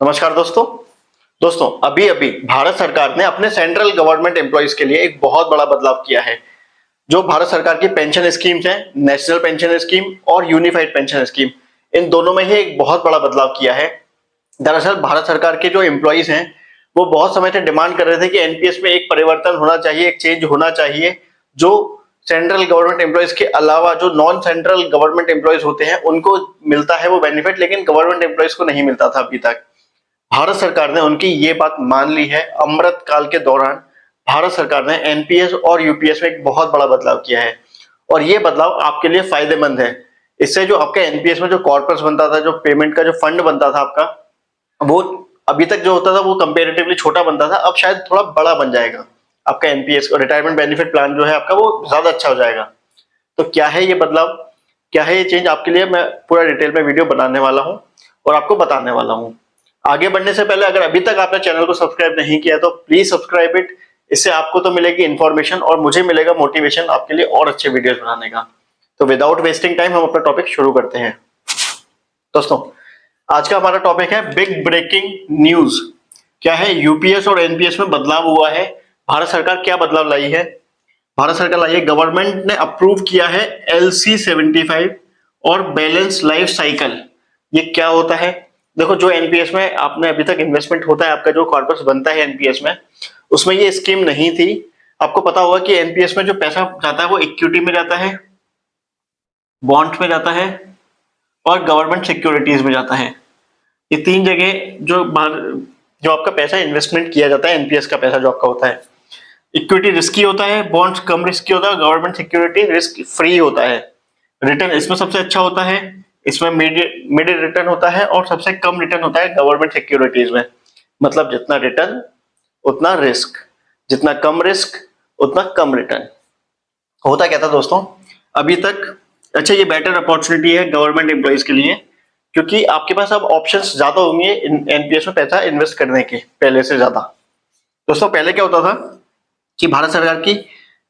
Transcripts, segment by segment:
नमस्कार दोस्तों अभी अभी भारत सरकार ने अपने सेंट्रल गवर्नमेंट एम्प्लॉइज के लिए एक बहुत बड़ा बदलाव किया है। जो भारत सरकार की पेंशन स्कीम्स हैं, नेशनल पेंशन स्कीम और यूनिफाइड पेंशन स्कीम, इन दोनों में ही एक बहुत बड़ा बदलाव किया है। दरअसल भारत सरकार के जो एम्प्लॉइज हैं वो बहुत समय से डिमांड कर रहे थे कि एनपीएस में एक परिवर्तन होना चाहिए, एक चेंज होना चाहिए। जो सेंट्रल गवर्नमेंट एम्प्लॉइज के अलावा जो नॉन सेंट्रल गवर्नमेंट एम्प्लॉइज होते हैं उनको मिलता है वो बेनिफिट, लेकिन गवर्नमेंट एम्प्लॉइज को नहीं मिलता था अभी तक। भारत सरकार ने उनकी ये बात मान ली है। अमृत काल के दौरान भारत सरकार ने एनपीएस और यूपीएस में एक बहुत बड़ा बदलाव किया है और ये बदलाव आपके लिए फायदेमंद है। इससे जो आपका एनपीएस में जो कॉर्पस बनता था, जो पेमेंट का जो फंड बनता था आपका, वो अभी तक जो होता था वो कंपेरेटिवली छोटा बनता था, अब शायद थोड़ा बड़ा बन जाएगा। आपका एनपीएस और रिटायरमेंट बेनिफिट प्लान जो है आपका वो ज्यादा अच्छा हो जाएगा। तो क्या है ये बदलाव, क्या है ये चेंज, आपके लिए मैं पूरा डिटेल में वीडियो बनाने वाला हूँ और आपको बताने वाला हूँ। आगे बढ़ने से पहले अगर अभी तक आपने चैनल को सब्सक्राइब नहीं किया तो प्लीज सब्सक्राइब इट। इससे आपको तो मिलेगी इन्फॉर्मेशन और मुझे मिलेगा मोटिवेशन आपके लिए और अच्छे वीडियोस बनाने का। तो विदाउट वेस्टिंग टाइम हम अपना टॉपिक शुरू करते हैं। दोस्तों, आज का हमारा टॉपिक है बिग ब्रेकिंग न्यूज। क्या है, यूपीएस और एनपीएस में बदलाव हुआ है। भारत सरकार क्या बदलाव लाई है? भारत सरकार लाई है, गवर्नमेंट ने अप्रूव किया है LC75 और बैलेंस लाइफ साइकिल। ये क्या होता है? देखो, जो एनपीएस में आपने अभी तक इन्वेस्टमेंट होता है, आपका जो कॉर्पस बनता है एनपीएस में, उसमें ये स्कीम नहीं थी। आपको पता होगा कि एनपीएस में जो पैसा जाता है वो इक्विटी में जाता है, बॉन्ड में जाता है और गवर्नमेंट सिक्योरिटीज में जाता है। ये तीन जगह जो आपका पैसा इन्वेस्टमेंट किया जाता है, एनपीएस का पैसा जो आपका होता है। इक्विटी रिस्की होता है, बॉन्ड्स कम रिस्की होता है, गवर्नमेंट सिक्योरिटी रिस्क फ्री होता है। रिटर्न इसमें सबसे अच्छा होता है, इसमें मिड रिटर्न होता है और सबसे कम रिटर्न होता है गवर्नमेंट सिक्योरिटीज में। मतलब जितना रिटर्न उतना रिस्क, जितना कम रिस्क उतना कम रिटर्न। होता क्या था दोस्तों अभी तक? अच्छा, ये बेटर अपॉर्चुनिटी है गवर्नमेंट एम्प्लॉइज के लिए, क्योंकि आपके पास अब ऑप्शंस ज्यादा होंगे एनपीएस में पैसा इन्वेस्ट करने के पहले से ज्यादा। दोस्तों, पहले क्या होता था कि भारत सरकार की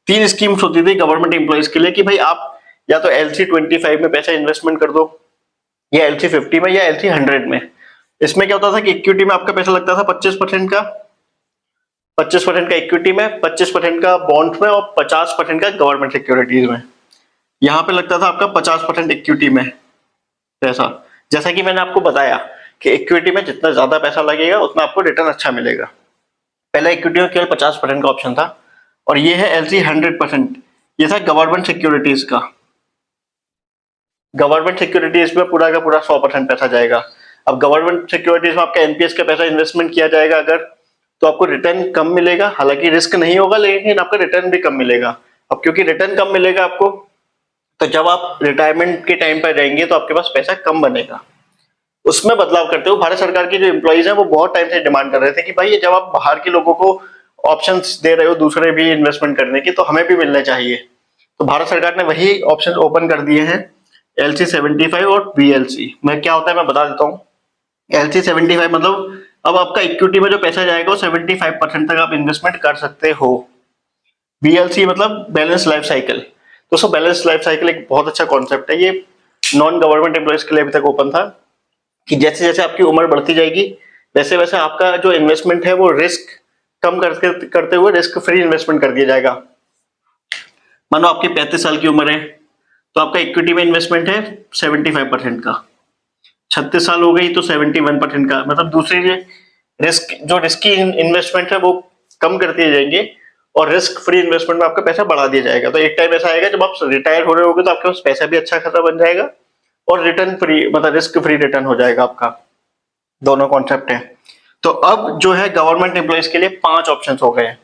तीन स्कीम्स होती थी गवर्नमेंट एम्प्लॉइज के लिए कि भाई आप या तो LC25 में पैसा इन्वेस्टमेंट कर दो, या LC50 में, या LC100 में। इसमें क्या होता था कि इक्विटी में आपका पैसा लगता था 25% का, 25% का इक्विटी में, 25% का बॉन्ड में और 50% का गवर्नमेंट सिक्योरिटीज में। यहाँ पे लगता था आपका 50% इक्विटी में पैसा। जैसा कि मैंने आपको बताया कि इक्विटी में जितना ज्यादा पैसा लगेगा उतना आपको रिटर्न अच्छा मिलेगा। पहले इक्विटी में केवल 50% का ऑप्शन था और ये है LC100%। ये था गवर्नमेंट सिक्योरिटीज का। गवर्नमेंट सिक्योरिटीज में पूरा का पूरा 100% पैसा जाएगा। अब गवर्नमेंट सिक्योरिटीज में आपका एनपीएस का पैसा इन्वेस्टमेंट किया जाएगा अगर, तो आपको रिटर्न कम मिलेगा। हालांकि रिस्क नहीं होगा लेकिन आपका रिटर्न भी कम मिलेगा। अब क्योंकि रिटर्न कम मिलेगा आपको, तो जब आप रिटायरमेंट के टाइम पर जाएंगे तो आपके पास पैसा कम बनेगा। उसमें बदलाव करते हुए भारत सरकार की जो एम्प्लॉइज हैं वो बहुत टाइम से डिमांड कर रहे थे कि भाई ये जब आप बाहर के लोगों को ऑप्शंस दे रहे हो दूसरे भी इन्वेस्टमेंट करने की, तो हमें भी मिलने चाहिए। तो भारत सरकार ने वही ऑप्शन ओपन कर दिए हैं, LC75 और BLC में। क्या होता है मैं बता देता हूँ। LC75 मतलब अब आपका इक्विटी में जो पैसा जाएगा वो 75% तक आप इन्वेस्टमेंट कर सकते हो। BLC मतलब बैलेंस लाइफ साइकिल। दोस्तों, बैलेंस लाइफ साइकिल एक बहुत अच्छा कॉन्सेप्ट है। ये नॉन गवर्नमेंट एम्प्लॉइज के लिए अभी तक ओपन था कि जैसे जैसे आपकी उम्र बढ़ती जाएगी वैसे वैसे आपका जो इन्वेस्टमेंट है वो रिस्क कम करते हुए रिस्क फ्री इन्वेस्टमेंट कर दिया जाएगा। मानो आपकी 35 साल की उम्र है तो आपका इक्विटी में इन्वेस्टमेंट है 75% का, 36 साल हो गई तो 71% का। मतलब दूसरी जो रिस्की इन्वेस्टमेंट है वो कम कर दिए जाएंगे और रिस्क फ्री इन्वेस्टमेंट में आपका पैसा बढ़ा दिया जाएगा। तो एक टाइम ऐसा आएगा जब आप रिटायर हो रहे होगे तो आपके पास पैसा भी अच्छा खासा बन जाएगा और रिटर्न फ्री, मतलब रिस्क फ्री रिटर्न हो जाएगा आपका। दोनों कॉन्सेप्ट है। तो अब जो है गवर्नमेंट एम्प्लॉइज के लिए 5 ऑप्शन हो गए हैं।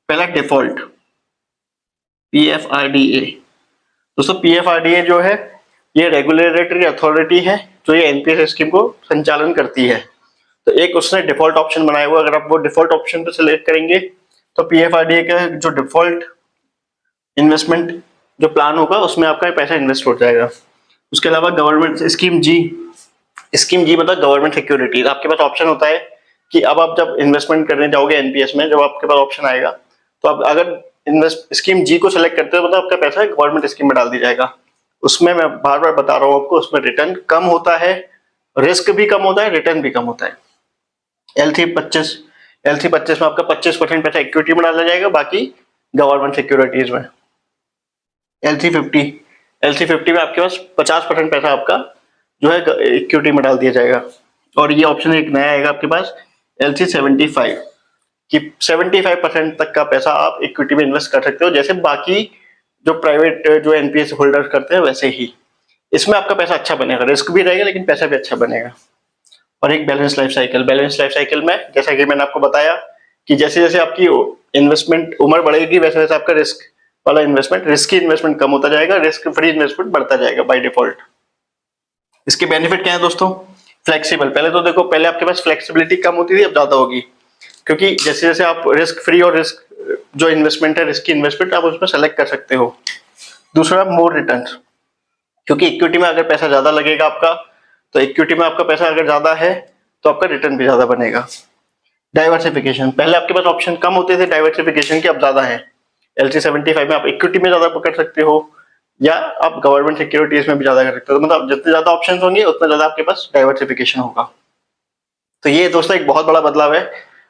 पहला डिफॉल्ट, PFRDA। दोस्तों, PFRDA जो है ये रेगुलेटरी अथॉरिटी है जो ये एनपीएस स्कीम को संचालन करती है। तो एक उसने डिफॉल्ट ऑप्शन बनाया हुआ, अगर आप वो डिफॉल्ट ऑप्शन पे सिलेक्ट करेंगे तो PFRDA का जो डिफॉल्ट इन्वेस्टमेंट जो प्लान होगा उसमें आपका पैसा इन्वेस्ट हो जाएगा। उसके अलावा गवर्नमेंट स्कीम जी मतलब गवर्नमेंट सिक्योरिटीज। आपके पास ऑप्शन होता है कि अब आप जब इन्वेस्टमेंट करने जाओगे एनपीएस में, जब आपके पास ऑप्शन आएगा तो आप अगर स्कीम जी को सिलेक्ट करते हो तो आपका पैसा गवर्नमेंट स्कीम में डाल दिया जाएगा। उसमें मैं बार बार बता रहा हूँ आपको, उसमें रिटर्न कम होता है, रिस्क भी कम होता है, रिटर्न भी कम होता है। L3 25 में आपका 25% पैसा इक्विटी में डाला जाएगा, बाकी गवर्नमेंट सिक्योरिटीज में। L350 में आपके पास 50% पैसा आपका जो है इक्विटी में डाल दिया जाएगा। और ये ऑप्शन एक नया आएगा आपके पास L375 कि 75% तक का पैसा आप इक्विटी में इन्वेस्ट कर सकते हो, जैसे बाकी जो प्राइवेट जो एनपीएस होल्डर करते हैं वैसे ही। इसमें आपका पैसा अच्छा बनेगा, रिस्क भी रहेगा लेकिन पैसा भी अच्छा बनेगा। और एक बैलेंस लाइफ साइकिल में जैसा कि मैंने आपको बताया कि जैसे जैसे आपकी इन्वेस्टमेंट उम्र बढ़ेगी वैसे वैसे आपका रिस्की इन्वेस्टमेंट कम होता जाएगा, रिस्क फ्री इन्वेस्टमेंट बढ़ता जाएगा बाय डिफॉल्ट। इसके बेनिफिट क्या है दोस्तों? फ्लेक्सिबल, पहले तो देखो, पहले आपके पास फ्लेक्सिबिलिटी कम होती थी, अब ज्यादा होगी, क्योंकि जैसे जैसे आप रिस्क फ्री और रिस्क जो इन्वेस्टमेंट है, रिस्की इन्वेस्टमेंट आप उसमें सेलेक्ट कर सकते हो। दूसरा, मोर रिटर्न्स, क्योंकि इक्विटी में अगर पैसा ज्यादा लगेगा आपका, तो इक्विटी में आपका पैसा अगर ज्यादा है तो आपका रिटर्न भी ज्यादा बनेगा। डाइवर्सिफिकेशन, पहले आपके पास ऑप्शन कम होते थे डाइवर्सिफिकेशन के, अब ज्यादा है। L375 में आप इक्विटी में ज्यादा पकड़ सकते हो या आप गवर्नमेंट सिक्योरिटीज में भी ज्यादा कर सकते हो, मतलब जितने ज्यादा ऑप्शंस होंगे उतना ज्यादा आपके पास डाइवर्सिफिकेशन होगा। तो ये दोस्तों एक बहुत बड़ा बदलाव है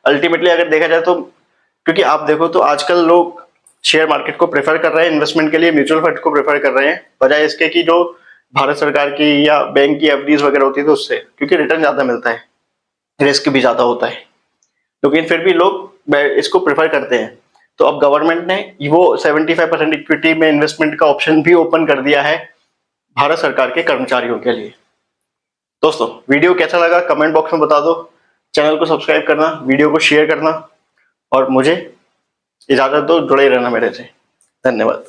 अल्टीमेटली अगर देखा जाए तो, क्योंकि आप देखो तो आजकल लोग शेयर मार्केट को प्रेफर कर रहे हैं इन्वेस्टमेंट के लिए, म्यूचुअल फंड को प्रेफर कर रहे हैं, बजाय इसके कि जो भारत सरकार की या बैंक की एफडीज वगैरह होती है तो उससे, क्योंकि रिटर्न ज्यादा मिलता है, रिस्क भी ज्यादा होता है, लेकिन फिर भी लोग इसको प्रेफर करते हैं। तो अब गवर्नमेंट ने वो 75% इक्विटी में इन्वेस्टमेंट का ऑप्शन भी ओपन कर दिया है भारत सरकार के कर्मचारियों के लिए। दोस्तों, वीडियो कैसा लगा कमेंट बॉक्स में बता दो, चैनल को सब्सक्राइब करना, वीडियो को शेयर करना और मुझे इजाजत दो, जुड़े रहना मेरे से। धन्यवाद।